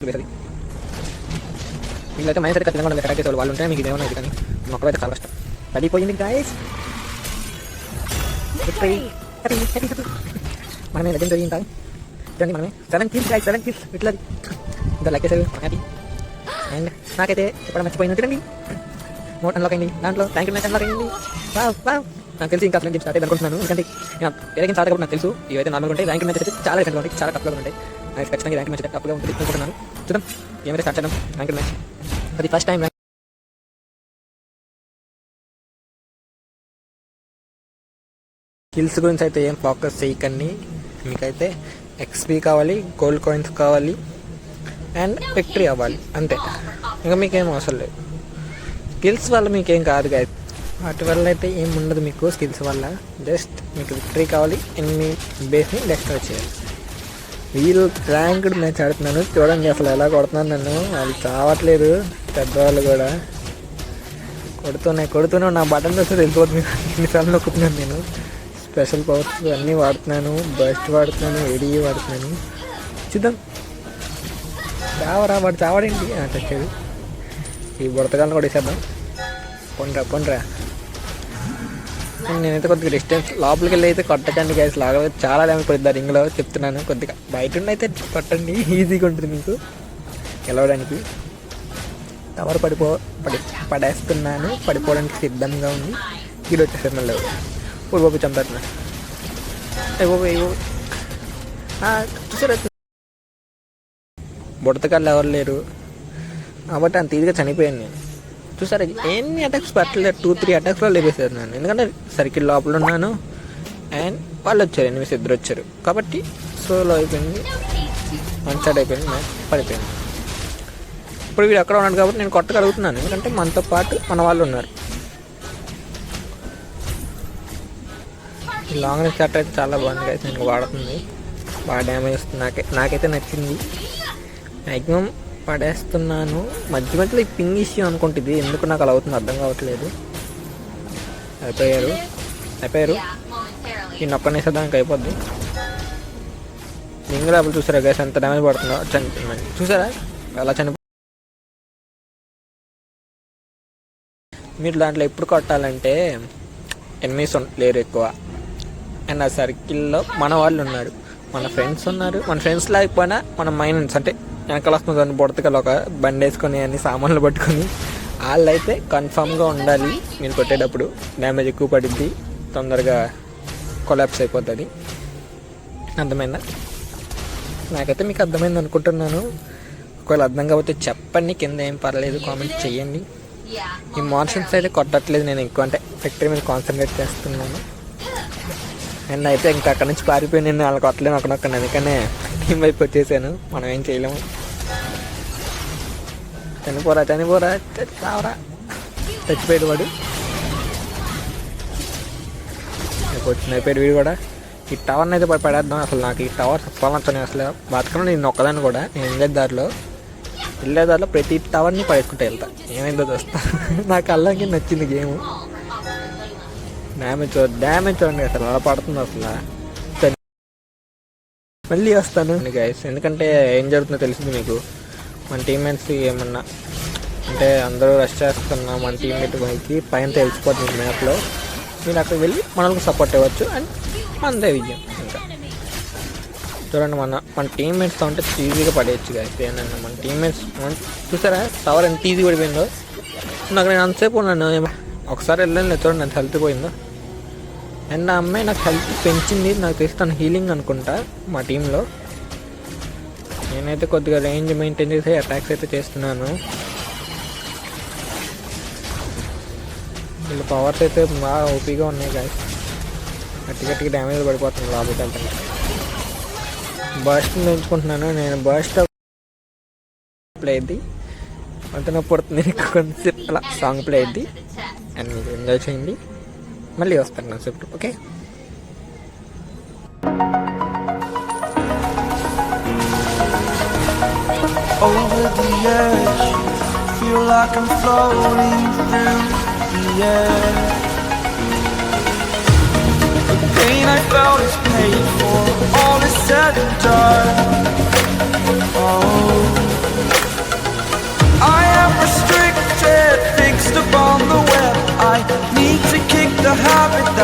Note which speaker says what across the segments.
Speaker 1: వీళ్ళైతే mind set ఖచ్చితంగా attack చేసే వాళ్ళు ఉంటే మీకు ఇదేమన్నా ఇది కానీ మొక్కలు అయితే చాలా కష్టం పడిపోయింది గాయస్. మనమే లెజెండ్ జరిగింది చూడండి, మనమే 7 kills గాయస్, 7 kills ఇట్లా ఇంకా లైక్ చేసేది హ్యాపీ. అండ్ నాకైతే చెప్పడం మర్చిపోయింది చూడండి, మోట్ అన్లాక్ అయింది, దాంట్లో థ్యాంక్ యూ మ్యాచ్ అన్లాక్ అయింది. నాకు తెలిసి ఇంకా అసలు గేమ్ స్టార్ట్ అయ్యి అనుకుంటున్నాను, ఎందుకంటే వేరే గేమ్ స్టార్ట్ కాబట్టి నాకు తెలుసు ఇవైతే నార్మల్గా ఉంటాయి. ర్యాంక్ మ్యాచ్ అయితే చాలా డిఫరెంట్గా ఉంటాయి, చాలా టఫ్గా ఉంటాయి. ఖచ్చితంగా ర్యాంక్ మ్యాచ్ టఫ్గా ఉంటుంది అనుకుంటున్నాను. చూద్దాం ఏమైతే స్టార్ట్ చేద్దాం ర్యాంక్ మ్యాచ్. అది ఫస్ట్ టైం కిల్స్ గురించి అయితే ఏం ఫోకస్ చేయకండి, మీకైతే ఎక్స్పీ కావాలి, గోల్డ్ కాయిన్స్ కావాలి అండ్ విక్టరీ అవ్వాలి అంతే, ఇంకా మీకేం అవసరం లేదు. స్కిల్స్ వల్ల మీకేం కాదు కాదు, వాటి వల్ల అయితే ఏం ఉండదు మీకు. స్కిల్స్ వల్ల జస్ట్ మీకు విక్టరీ కావాలి, ఎన్ని బేస్ని డెస్ట్రాయ్ చేయాలి. వీళ్ళు ర్యాంక్డ్ మ్యాచ్ ఆడుతున్నాను చూడండి, అసలు ఎలా కొడుతున్నాను నన్ను, వాళ్ళు చావట్లేదు పెద్దవాళ్ళు కూడా. కొడుతూనే నా బటన్ వస్తే వెళ్ళిపోతుంది, ఎన్నిసార్లు నొక్కుతున్నాను నేను. స్పెషల్ పవర్స్ అన్నీ వాడుతున్నాను, బస్ట్ వాడుతున్నాను, ఏడీ వాడుతున్నాను. చూద్దాం చావరా, వాడు చావడేంటి టచ్చేది. ఈ బుడతగాలను కూడా వేసేద్దాం, పొండ్రా. నేనైతే కొద్దిగా డిస్టెన్స్ లోపలికి వెళ్ళి అయితే కొట్టకండి గైస్, లాగా చాలా డ్యామేజ్ పడుతుంది రింగ్లో చెప్తున్నాను. కొద్దిగా బయట ఉండి అయితే కొట్టండి, ఈజీగా ఉంటుంది మీకు గెలవడానికి. టవర్ పడేస్తున్నాను, పడిపోవడానికి సిద్ధంగా ఉంది. ఇది వచ్చేసారు మళ్ళీ బాబు చంపుతున్నా. చూసారా బుడతకాళ్ళు ఎవరు లేరు కాబట్టి అంత ఈజీగా చనిపోయాను నేను. చూసారా ఎన్ని అటాక్స్ పట్టలేదు, 2-3 అటాక్స్లో లేపేసారు నేను, ఎందుకంటే సర్కిల్ లోపల ఉన్నాను అండ్ వాళ్ళు వచ్చారు, ఎనిమిది ఇద్దరు వచ్చారు కాబట్టి స్లోలో అయిపోయింది, వన్ సైడ్ అయిపోయింది, మ్యాచ్ పడిపోయింది. ఇప్పుడు వీడు అక్కడ ఉన్నాడు కాబట్టి నేను కొట్టగలుగుతున్నాను, ఎందుకంటే మనతో పాటు మన వాళ్ళు ఉన్నారు. లాంగ్ రేంజ్ షాట్ అయితే చాలా బాగుంది అయితే నేను వాడుతుంది, బాగా డ్యామేజ్ వస్తుంది. నాకైతే నచ్చింది, మ్యాక్సిమం పడేస్తున్నాను. మధ్య మధ్యలో ఈ పింగ్ ఇష్యూ అనుకుంటుంది, ఎందుకు నాకు అలా అవుతుంది అర్థం కావట్లేదు. అయిపోయారు ఈ నొక్కనేసే దానికి అయిపోద్ది. రింగ్ లోపల చూసారా గైస్ ఎంత డ్యామేజ్ పడుతుందో, చనిపోయింది చూసారా అలా చనిపో. మీరు దాంట్లో ఎప్పుడు కొట్టాలంటే ఎనిమీస్ లేరు ఎక్కువ, అండ్ ఆ సర్కిల్లో మన వాళ్ళు ఉన్నారు, మన ఫ్రెండ్స్ ఉన్నారు. మన ఫ్రెండ్స్ లేకపోయినా మన మైండ్స్ అంటే వెనకాల వస్తుంది బుడతకలు ఒక బండి వేసుకొని అన్ని సామాన్లు పట్టుకొని, వాళ్ళు అయితే కన్ఫామ్గా ఉండాలి. మీరు కొట్టేటప్పుడు డ్యామేజ్ ఎక్కువ పడింది, తొందరగా కొలాప్స్ అయిపోతుంది. అర్థమైందా? నాకైతే మీకు అర్థమైంది అనుకుంటున్నాను. ఒకవేళ అర్థం కాకపోతే చెప్పండి, కింద ఏం పర్లేదు కామెంట్ చేయండి. ఈ మార్షన్స్ అయితే కొట్టట్లేదు నేను ఎక్కువ, అంటే విక్టరీ మీద కాన్సన్ట్రేట్ చేస్తున్నాను. అండ్ అయితే ఇంకా అక్కడ నుంచి పారిపోయి నేను వాళ్ళకి కొట్టలేను ఒకనొక్కను, అందుకనే టీం వైపు వచ్చేసాను. మనం ఏం చేయలేము. చనిపోరా చావరా, చచ్చిపోయాడు వాడు. వచ్చినైపోయాడు వీడు కూడా. ఈ టవర్ని అయితే పడేద్దాం. అసలు నాకు ఈ టవర్ అసలు నచ్చని, అసలు బతకను నేను ఒక్కదాన్ని కూడా. నేను వెళ్ళే దారిలో ప్రతి టవర్ని పడేసుకుంటూ వెళ్తా, ఏమైందో చూస్తా. నాకు అలాగే నచ్చింది గేమ్. డ్యామేజ్ చూడండి అసలు అలా పడుతుంది అసలు. మళ్ళీ వస్తాను గైస్, ఎందుకంటే ఏం జరుగుతుందో తెలిసింది మీకు. మన టీమ్మేట్స్ ఏమన్నా అంటే అందరూ రష్ చేస్తున్నా, మన టీమ్మేట్ పైకి పైన తెలిసిపోతుంది మ్యాప్లో. మీరు అక్కడికి వెళ్ళి మనకు సపోర్ట్ ఇవ్వచ్చు అండ్ మనదే విజయం. ఇంకా చూడండి మన టీమ్మేట్స్తో ఉంటే ఈజీగా పడేయచ్చు గైస్. ఏంటన్నా మన టీమ్మేట్స్ చూసారా టవర్ ఎంత ఈజీ పడిపోయిందో. నాకు నేను అంతసేపు ఉన్నాను, ఒకసారి వెళ్ళాను చూడండి ఎంత హెల్త్ పోయిందో. అండ్ ఆ అమ్మాయి నాకు హెల్త్ పెంచింది, నాకు తెలిసి తను హీలింగ్ అనుకుంటా మా టీంలో. నేనైతే కొద్దిగా రేంజ్ మెయింటైన్ చేసి అటాక్స్ అయితే చేస్తున్నాను. వీళ్ళ పవర్స్ అయితే బాగా ఓపీగా ఉన్నాయి గాయస్. గట్టిగా డ్యామేజ్ పడిపోతుంది లోపలికి వెళ్తాను. బస్ట్ పెంచుకుంటున్నాను నేను, బస్ట్ ప్లే అయింది అంత పడుతుంది కొంచెం అలా సాంగ్ ప్లే అయింది అండ్ మీరు ఎంజాయ్ చేయండి. మళ్ళీ వస్తాను నా సెప్ట్, okay?
Speaker 2: Over the edge, feel like I'm floating through the air. The pain I felt is paid for, all is said and done. Oh,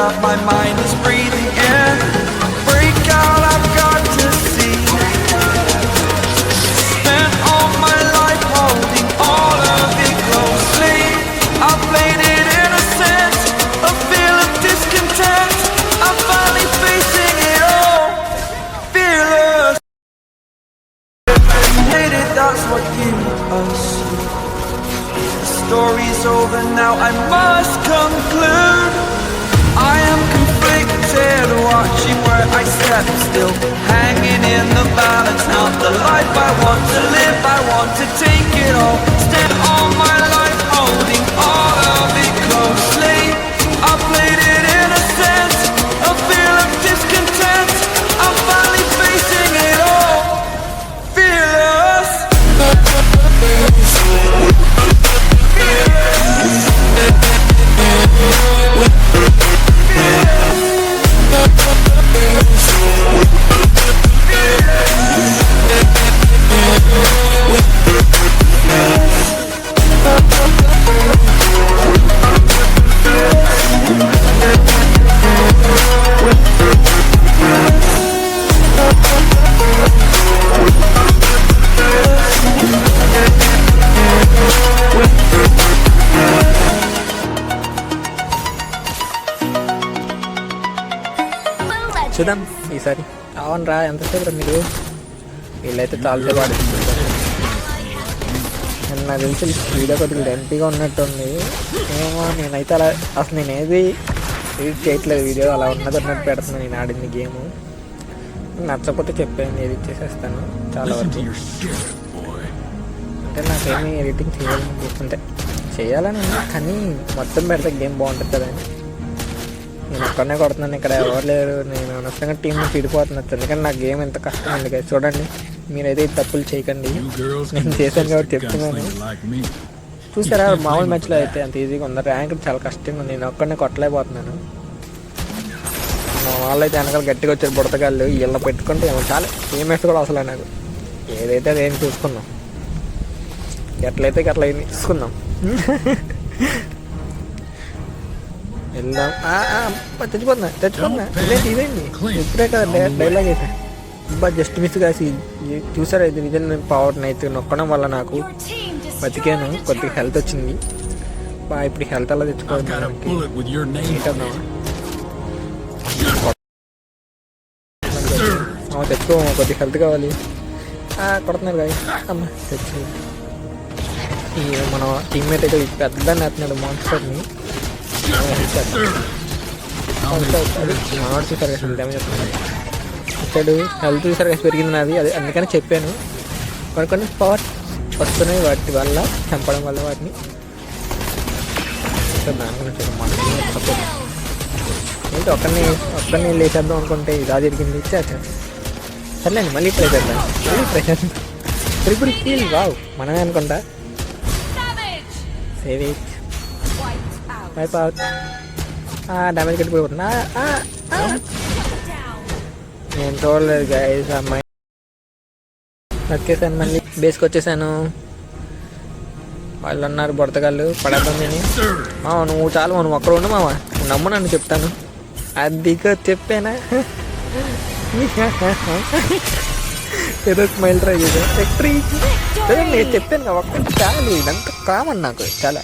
Speaker 2: that my mind is breathing in. Break out, I've got to see. Spent all my life holding all of it closely. I played it innocent, a feel of discontent. I'm finally facing it all, fearless. Hated, that's what you assume. The story's over now, I must conclude. I am conflicted, watching where I step still, hanging in the balance. Not the life I want to live, I want to take it all. Spent all my life holding all of it closely. I played it innocent, a feel of discontent. I'm finally facing it all, fearless.
Speaker 1: చూద్దాం ఈసారి. అవునరా, ఎంతసేపు మీరు వీళ్ళైతే చాలాసేపు ఆడిస్తున్నారు. నాకు తెలిసి video కొద్దిగా లెంతీగా ఉన్నట్టుంది ఏమో. నేనైతే అలా అసలు నేను ఏది ఎడిట్ చేయట్లేదు, వీడియో అలా ఉన్నది ఉన్నట్టు పెడుతున్నాను. నేను ఆడింది గేము నచ్చకపోతే చెప్పాను, ఎడిట్ చేసేస్తాను చాలా వరకు. అంటే నాకేమీ ఎడిటింగ్ చేయాలని అంటే చేయాలని ఉంది, కానీ మొత్తం పెడితే గేమ్ బాగుంటుంది కదండి. నేను ఒక్కడనే కొడుతున్నాను, ఇక్కడ ఎవరు లేరు. నేను అనవసరంగా టీం నుంచి విడిపోతున్నట్టు, ఎందుకంటే నాకు గేమ్ ఎంత కష్టం ఉంది కదా. చూడండి, మీరైతే ఈ తప్పులు చేయకండి, నేను చేశాను కాబట్టి చెప్తున్నాను. చూసారా, మామూలు మ్యాచ్లో అయితే అంత ఈజీగా ఉంది, ర్యాంక్ చాలా కష్టంగా ఉంది. నేను ఒక్కడనే కొట్టలేకపోతున్నాను. మా వాళ్ళు అయితే వెనకాల గట్టిగా వచ్చారు బుడతగాళ్ళు, వీళ్ళ పెట్టుకుంటే చాలా ఏం వేసి కూడా అసలు నాకు ఏదైతే అదేం చూసుకున్నాం, ఎట్లయితే అట్లా తీసుకుందాం. వెళ్దాం. తెచ్చుకున్నా ఇదేంటి ఇప్పుడే కదా డైలాగ్ అయితే అబ్బా జస్ట్ మిస్ కాసి చూసారా. ఇది నిజం పవర్ అయితే నొక్కడం వల్ల నాకు బతికాను, కొద్దిగా హెల్త్ వచ్చింది. బా ఇప్పుడు హెల్త్ అలా తెచ్చుకోవాలి. తెచ్చుకో, కొద్దిగా హెల్త్ కావాలి. కొడుతున్నారు కాయ అమ్మ తెచ్చి. మన టీమ్మేట్ అయితే పెద్దదాన్ని వేస్తున్నాడు మాన్స్టర్ని. మనవాడు చూసారు కదా డ్యామేజ్ వస్తుంది. ఇతడు హెల్త్ చూసారు కదా పెరిగింది నాది, అది అందుకని చెప్పాను. కొన్ని పవర్ వస్తున్నాయి వాటి వల్ల, చంపడం వల్ల వాటిని. దాని గురించి ఏంటి ఒక్కరిని లేచేద్దాం అనుకుంటే ఇలా జరిగింది. సర్లేండి, మళ్ళీ ట్రై చేద్దాం. ట్రిపుల్ కిల్, వావ్ మనమే అనుకుంటా. Save it, wipe out. Damage కట్టిపోతున్నా. నేను చూడలేదు గైస్, అమ్మాయి నక్కేసాను. మళ్ళీ బేస్కి వచ్చేసాను. వాళ్ళు అన్నారు బుడతగాళ్ళు పడేద్దాం. నేను నువ్వు చాలు, నువ్వు ఒక్కడ ఉండు మామ, నమ్ము నన్ను చెప్తాను. అదిగా చెప్పానా, ఏదో స్మైల్ ట్రై చేశాను. నేను చెప్పాను కదా ఒక్కటి చాలు, ఇదంతా కామన్ నాకు చాలా.